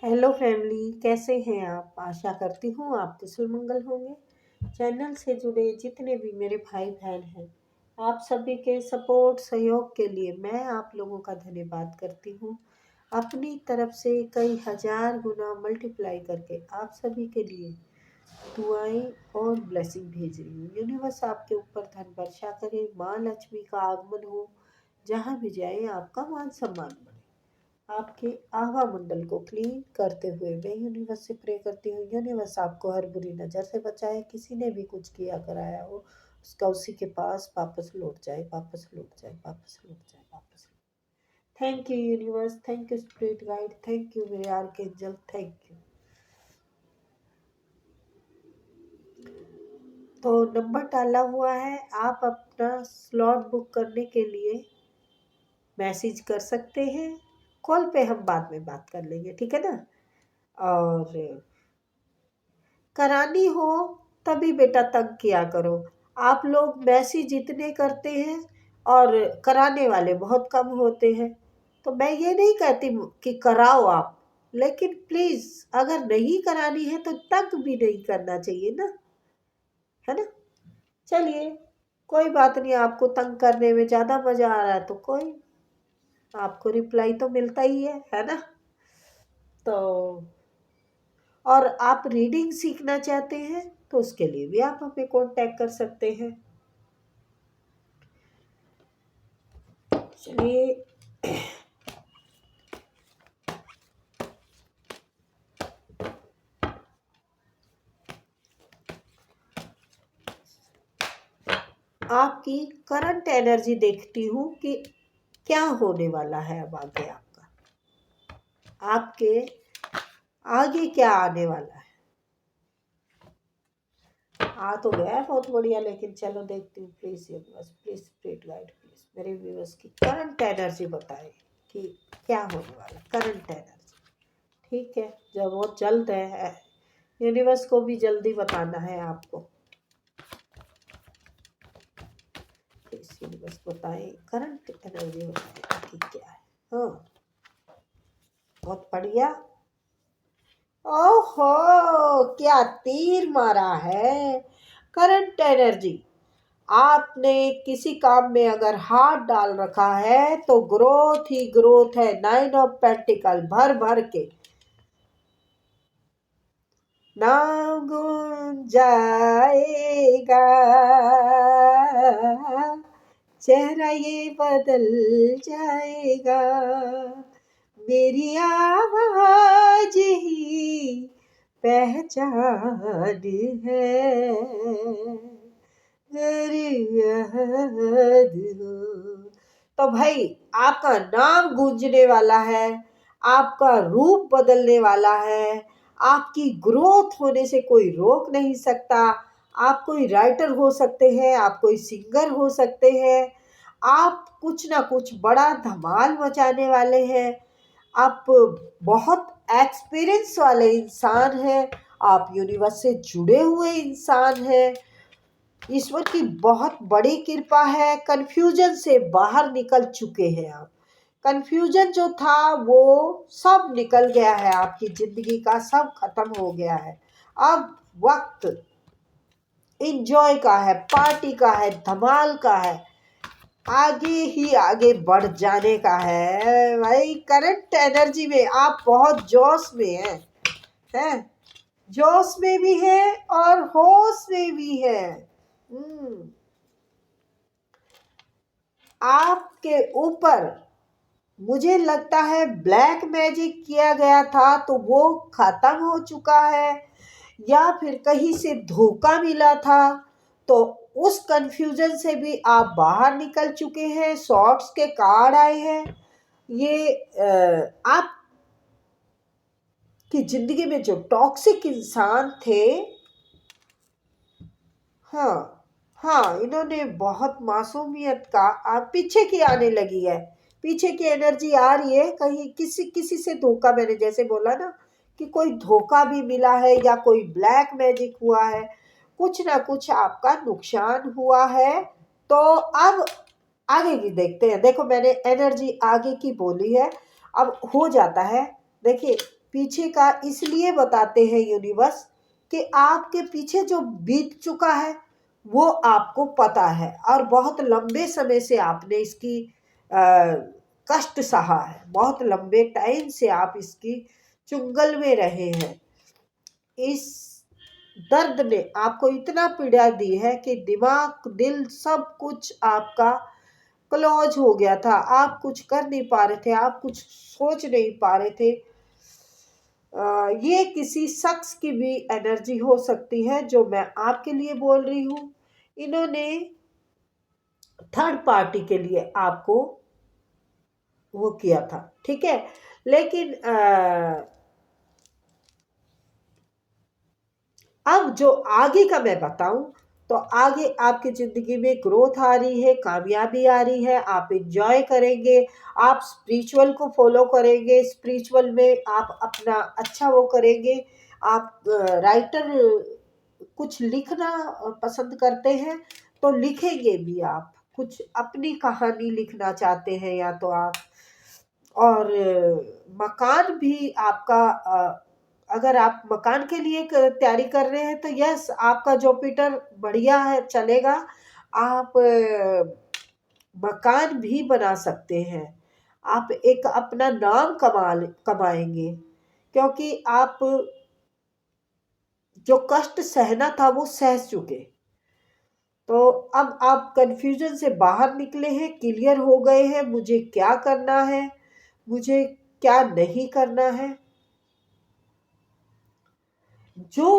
Hello family, कैसे हैं आप? आशा करती हूँ आप कुशल मंगल होंगे। चैनल से जुड़े जितने भी मेरे भाई बहन हैं, आप सभी के सपोर्ट सहयोग के लिए मैं आप लोगों का धन्यवाद करती हूँ। अपनी तरफ से कई हजार गुना मल्टीप्लाई करके आप सभी के लिए दुआएं और ब्लेसिंग भेज रही हूँ। यूनिवर्स आपके ऊपर धन वर्षा करे, माँ लक्ष्मी का आगमन हो, जहाँ भी जाए आपका मान सम्मान बढ़े। आपके आभा मंडल को क्लीन करते हुए मैं यूनिवर्स से प्रे करती हूँ, यूनिवर्स आपको हर बुरी नज़र से बचाए। किसी ने भी कुछ किया कराया हो, उसका उसी के पास वापस लौट जाए, वापस लौट जाए, वापस लौट जाए, वापस लौट। Thank you universe, thank you spirit guide, thank you मेरे आर्कएंजल, थैंक यू। तो नंबर डाला हुआ है, आप अपना स्लॉट बुक करने के लिए मैसेज कर सकते हैं। कॉल पे हम बाद में बात कर लेंगे, ठीक है ना? और करानी हो तभी बेटा तंग किया करो। आप लोग मैसेज इतने करते हैं और कराने वाले बहुत कम होते हैं। तो मैं ये नहीं कहती कि कराओ आप, लेकिन प्लीज़ अगर नहीं करानी है तो तंग भी नहीं करना चाहिए ना, है ना? चलिए, कोई बात नहीं। आपको तंग करने में ज़्यादा मज़ा आ रहा है तो कोई, आपको रिप्लाई तो मिलता ही है ना? तो और आप रीडिंग सीखना चाहते हैं तो उसके लिए भी आप हमें कांटेक्ट कर सकते हैं। चलिए, आपकी करंट एनर्जी देखती हूँ कि क्या होने वाला है। अब आगे आपके आगे क्या आने वाला है? आ तो गया है बहुत बढ़िया, लेकिन चलो देखती हूँ। Please universe, please spirit guide, please मेरे व्यूअर्स की करंट एनर्जी बताए कि क्या होने वाला करंट एनर्जी। ठीक है, जब वो जल्द है, यूनिवर्स को भी जल्दी बताना है आपको। प्लीज यूनिवर्स बताए, करंट एनर्जी बताए कि क्या है। हाँ, बहुत बढ़िया। ओहो, क्या तीर मारा है! करंट एनर्जी, आपने किसी काम में अगर हाथ डाल रखा है तो ग्रोथ ही ग्रोथ है। 9 ऑफ पेंटिकल भर भर के ना गुन जाएगा, चेहरा ये बदल जाएगा, मेरी आवाज ही पहचान है, मेरी याद हो। तो भाई, आपका नाम गूंजने वाला है, आपका रूप बदलने वाला है, आपकी ग्रोथ होने से कोई रोक नहीं सकता। आप कोई राइटर हो सकते हैं, आप कोई सिंगर हो सकते हैं, आप कुछ ना कुछ बड़ा धमाल मचाने वाले हैं। आप बहुत एक्सपीरियंस वाले इंसान हैं, आप यूनिवर्स से जुड़े हुए इंसान हैं। ईश्वर की बहुत बड़ी कृपा है, कन्फ्यूजन से बाहर निकल चुके हैं आप। कन्फ्यूजन जो था वो सब निकल गया है, आपकी जिंदगी का सब खत्म हो गया है। अब वक्त इंजॉय का है, पार्टी का है, धमाल का है, आगे ही आगे बढ़ जाने का है। भाई, करंट एनर्जी में आप बहुत जोश में हैं? जोश में भी है और होश में भी है। आपके ऊपर मुझे लगता है ब्लैक मैजिक किया गया था तो वो खत्म हो चुका है, या फिर कहीं से धोखा मिला था तो उस कंफ्यूजन से भी आप बाहर निकल चुके हैं। शॉर्ट्स के कार्ड आए हैं। ये आप की जिंदगी में जो टॉक्सिक इंसान थे, हाँ हाँ, इन्होंने बहुत मासूमियत का आप पीछे की आने लगी है। पीछे की एनर्जी आ रही है, कहीं किसी किसी से धोखा, मैंने जैसे बोला ना कि कोई धोखा भी मिला है या कोई ब्लैक मैजिक हुआ है, कुछ ना कुछ आपका नुकसान हुआ है। तो अब आगे की देखते हैं। देखो, मैंने एनर्जी आगे की बोली है, अब हो जाता है। देखिए, पीछे का इसलिए बताते हैं यूनिवर्स कि आपके पीछे जो बीत चुका है वो आपको पता है, और बहुत लंबे समय से आपने इसकी कष्ट सहा है, बहुत लंबे टाइम से आप इसकी चुंगल में रहे हैं। इस दर्द ने आपको इतना पीड़ा दी है कि दिमाग दिल सब कुछ आपका क्लोज हो गया था, आप कुछ कर नहीं पा रहे थे, आप कुछ सोच नहीं पा रहे थे। ये किसी शख्स की भी एनर्जी हो सकती है जो मैं आपके लिए बोल रही हूँ। इन्होंने थर्ड पार्टी के लिए आपको वो किया था, ठीक है। लेकिन अब जो आगे का मैं बताऊं, तो आगे आपकी जिंदगी में ग्रोथ आ रही है, कामयाबी आ रही है, आप इंजॉय करेंगे, आप स्पिरिचुअल को फॉलो करेंगे, स्पिरिचुअल में आप अपना अच्छा वो करेंगे। आप राइटर कुछ लिखना पसंद करते हैं तो लिखेंगे भी, आप कुछ अपनी कहानी लिखना चाहते हैं या तो आप, और मकान भी आपका अगर आप मकान के लिए तैयारी कर रहे हैं तो यस, आपका जुपिटर बढ़िया है, चलेगा। आप मकान भी बना सकते हैं, आप एक अपना नाम कमाएंगे, क्योंकि आप जो कष्ट सहना था वो सह चुके। तो अब आप कंफ्यूजन से बाहर निकले हैं, क्लियर हो गए हैं मुझे क्या करना है, मुझे क्या नहीं करना है। जो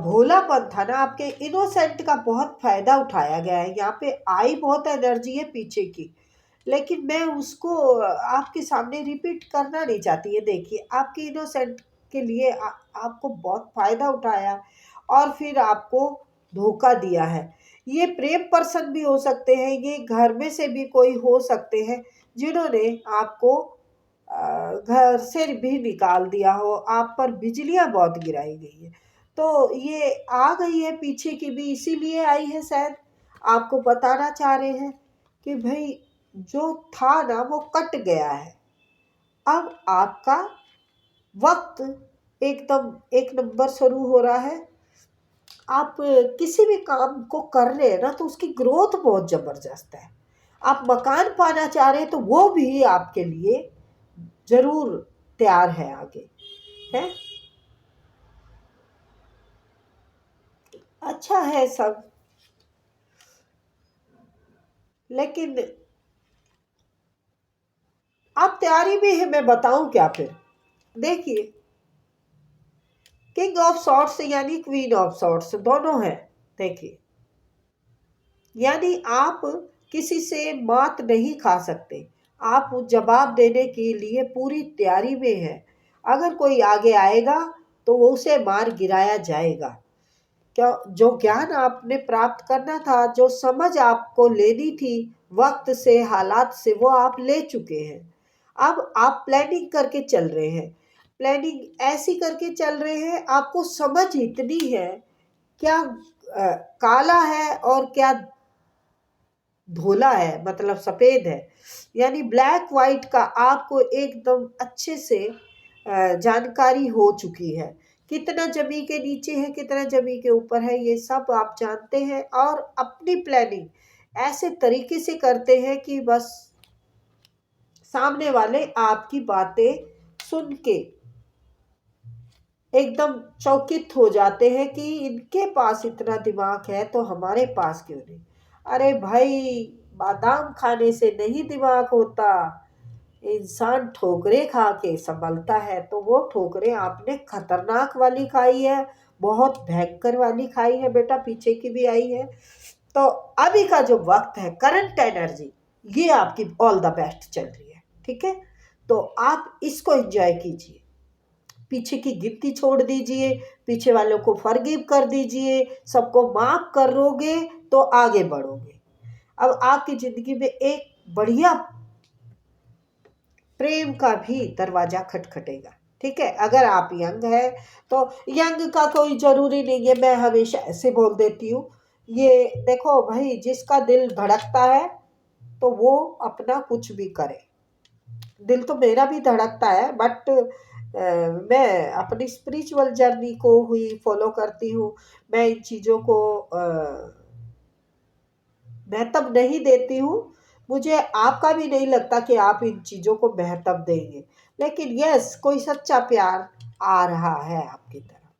भोलापन था ना, आपके इनोसेंट का बहुत फायदा उठाया गया है। यहाँ पे आई बहुत एनर्जी है पीछे की, लेकिन मैं उसको आपके सामने रिपीट करना नहीं चाहती। ये देखिए, आपके इनोसेंट के लिए आपको बहुत फायदा उठाया और फिर आपको धोखा दिया है। ये प्रेम पर्सन भी हो सकते हैं, ये घर में से भी कोई हो सकते हैं जिन्होंने आपको घर से भी निकाल दिया हो, आप पर बिजलियां बहुत गिराई गई है। तो ये आ गई है पीछे की भी, इसीलिए आई है शायद, आपको बताना चाह रहे हैं कि भाई जो था ना वो कट गया है। अब आपका वक्त एकदम एक नंबर शुरू हो रहा है। आप किसी भी काम को कर रहे हैं ना तो उसकी ग्रोथ बहुत जबरदस्त है। आप मकान पाना चाह रहे हैं तो वो भी आपके लिए जरूर तैयार है आगे, है। अच्छा है सब, लेकिन आप तैयारी में है, मैं बताऊं क्या फिर। देखिए, किंग ऑफ सॉर्ट्स यानी क्वीन ऑफ सॉर्ट्स दोनों है। देखिए, यानी आप किसी से मात नहीं खा सकते, आप जवाब देने के लिए पूरी तैयारी में हैं। अगर कोई आगे आएगा तो वो उसे मार गिराया जाएगा। क्या जो ज्ञान आपने प्राप्त करना था, जो समझ आपको लेनी थी वक्त से, हालात से, वो आप ले चुके हैं। अब आप प्लानिंग करके चल रहे हैं, प्लानिंग ऐसी करके चल रहे हैं, आपको समझ इतनी है क्या काला है और क्या धोला है, मतलब सफेद है, यानी ब्लैक वाइट का आपको एकदम अच्छे से जानकारी हो चुकी है। कितना जमी के नीचे है, कितना जमी के ऊपर है, ये सब आप जानते हैं, और अपनी प्लानिंग ऐसे तरीके से करते हैं कि बस सामने वाले आपकी बातें सुन के एकदम चौकित हो जाते हैं कि इनके पास इतना दिमाग है तो हमारे पास क्यों नहीं। अरे भाई, बादाम खाने से नहीं दिमाग होता, इंसान ठोकरे खा के संभलता है। तो वो ठोकरे आपने खतरनाक वाली खाई है, बहुत भयंकर वाली खाई है बेटा, पीछे की भी आई है। तो अभी का जो वक्त है, करंट एनर्जी, ये आपकी ऑल द बेस्ट चल रही है, ठीक है। तो आप इसको एंजॉय कीजिए, पीछे की गिनती छोड़ दीजिए, पीछे वालों को फॉरगिव कर दीजिए, सबको माफ करोगे तो आगे बढ़ोगे। अब आपकी जिंदगी में एक बढ़िया प्रेम का भी दरवाजा खटखटेगा, ठीक है। अगर आप यंग है तो यंग का कोई जरूरी नहीं है, मैं हमेशा ऐसे बोल देती हूँ। ये देखो भाई, जिसका दिल धड़कता है तो वो अपना कुछ भी करे। दिल तो मेरा भी धड़कता है, बट मैं अपनी स्पिरिचुअल जर्नी को ही फॉलो करती हूँ। मैं इन चीज़ों को महत्व नहीं देती हूँ। मुझे आपका भी नहीं लगता कि आप इन चीज़ों को महत्व देंगे। लेकिन यस, कोई सच्चा प्यार आ रहा है आपकी तरफ,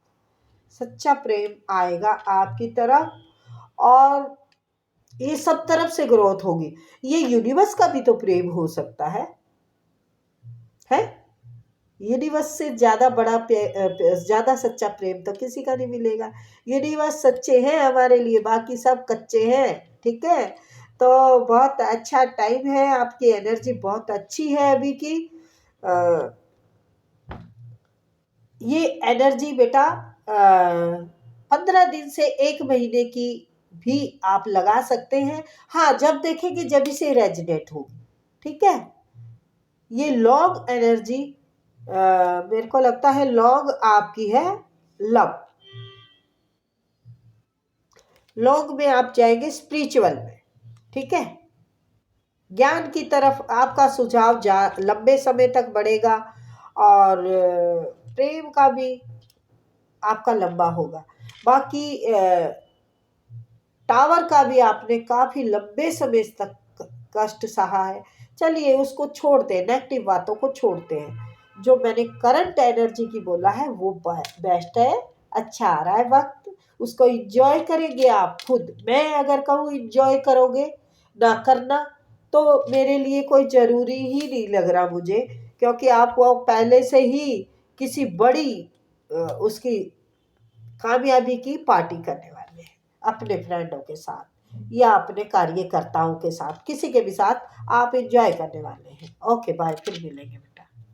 सच्चा प्रेम आएगा आपकी तरफ, और ये सब तरफ से ग्रोथ होगी। ये यूनिवर्स का भी तो प्रेम हो सकता है? यूनिवर्स से ज़्यादा बड़ा ज़्यादा सच्चा प्रेम तो किसी का नहीं मिलेगा। यूनिवर्स सच्चे हैं हमारे लिए, बाकी सब कच्चे हैं। ठीक है, तो बहुत अच्छा टाइम है, आपकी एनर्जी बहुत अच्छी है अभी की। ये एनर्जी बेटा 15 दिन से 1 महीने की भी आप लगा सकते हैं। हाँ, जब देखेंगे जब इसे रेजिनेट होगी। ठीक है, ये लॉन्ग एनर्जी मेरे को लगता है लॉन्ग आपकी है लव। लॉन्ग में आप जाएंगे स्पिरिचुअल में। ठीक है, ज्ञान की तरफ आपका सुझाव लंबे समय तक बढ़ेगा, और प्रेम का भी आपका लंबा होगा। बाकी टावर का भी आपने काफी लंबे समय तक कष्ट सहा है। चलिए उसको छोड़ते हैं, नेगेटिव बातों को छोड़ते हैं। जो मैंने करंट एनर्जी की बोला है वो बेस्ट है। अच्छा आ रहा है वक्त, उसको इंजॉय करेंगे आप खुद। मैं अगर कहूँ इंजॉय करोगे ना करना, तो मेरे लिए कोई ज़रूरी ही नहीं लग रहा मुझे, क्योंकि आप वो पहले से ही किसी बड़ी उसकी कामयाबी की पार्टी करने वाले हैं अपने फ्रेंडों के साथ या अपने कार्यकर्ताओं के साथ, किसी के भी साथ आप एंजॉय करने वाले हैं। ओके बाय, फिर मिलेंगे।